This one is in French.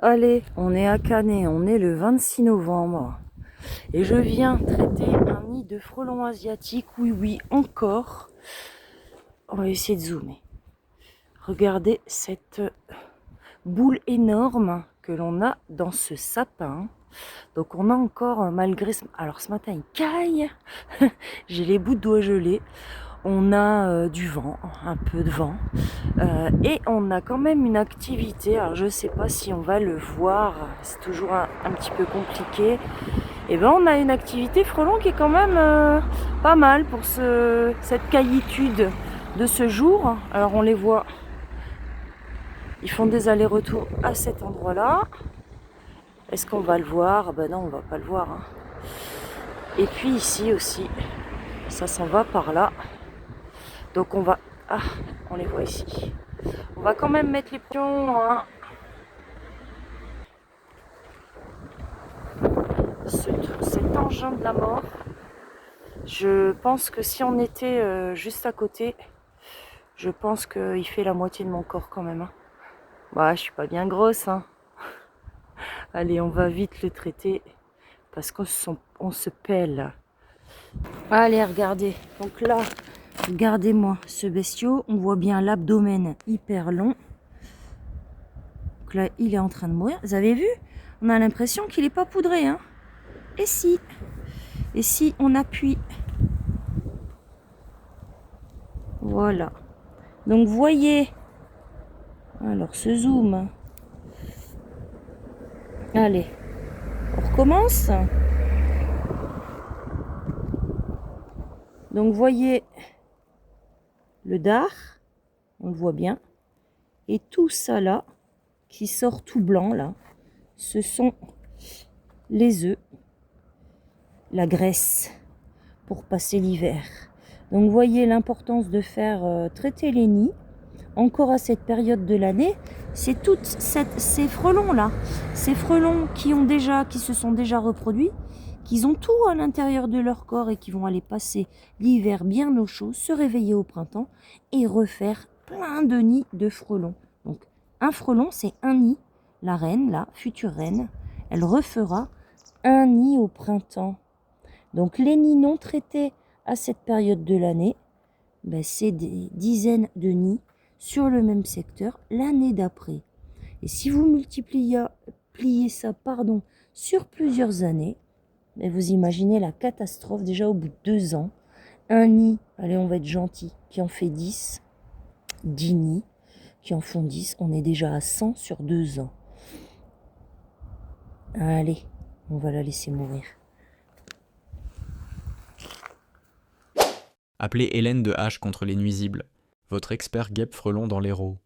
Allez, on est à Canet, on est le 26 novembre. Et je viens traiter un nid de frelons asiatiques. Oui, encore. On va essayer de zoomer. Regardez cette boule énorme que l'on a dans ce sapin. Donc on a encore, malgré... Alors ce matin, il caille. J'ai les bouts de doigts gelés. On a du vent, un peu de vent. Et on a quand même une activité. Alors je ne sais pas si on va le voir. C'est toujours un petit peu compliqué. Et ben on a une activité frelon qui est quand même pas mal pour cette caillitude de ce jour. Alors on les voit, ils font des allers-retours à cet endroit-là. Est-ce qu'on va le voir? Ben non, on va pas le voir. Hein. Et puis ici aussi, ça s'en va par là. Donc on va... Ah, on les voit ici. On va quand même mettre les pions. Hein. Cet engin de la mort. Je pense que si on était juste à côté, je pense qu'il fait la moitié de mon corps quand même. Hein. Bah, je suis pas bien grosse. Hein. Allez, on va vite le traiter parce qu'on se pèle. Allez, regardez. Donc là, regardez-moi ce bestiau. On voit bien l'abdomen hyper long. Donc là, il est en train de mourir. Vous avez vu? On a l'impression qu'il n'est pas poudré. Hein. Et si on appuie. Voilà. Donc, voyez. Alors, ce zoom. Allez, on recommence. Donc, voyez le dard, on le voit bien. Et tout ça là, qui sort tout blanc là, ce sont les œufs, la graisse pour passer l'hiver. Donc, voyez l'importance de faire traiter les nids. Encore à cette période de l'année, c'est toutes ces frelons-là, ces frelons qui se sont déjà reproduits, qui ont tout à l'intérieur de leur corps et qui vont aller passer l'hiver bien au chaud, se réveiller au printemps et refaire plein de nids de frelons. Donc un frelon, c'est un nid. La reine, la future reine, elle refera un nid au printemps. Donc les nids non traités à cette période de l'année, ben, c'est des dizaines de nids sur le même secteur l'année d'après. Et si vous multipliez ça sur plusieurs années, ben vous imaginez la catastrophe déjà au bout de 2 ans. Un nid, allez on va être gentil, qui en fait 10 nids, qui en font 10, on est déjà à 100 sur 2 ans. Allez, on va la laisser mourir. Appelez Hélène de H contre les nuisibles, votre expert guêpe frelon dans l'Hérault.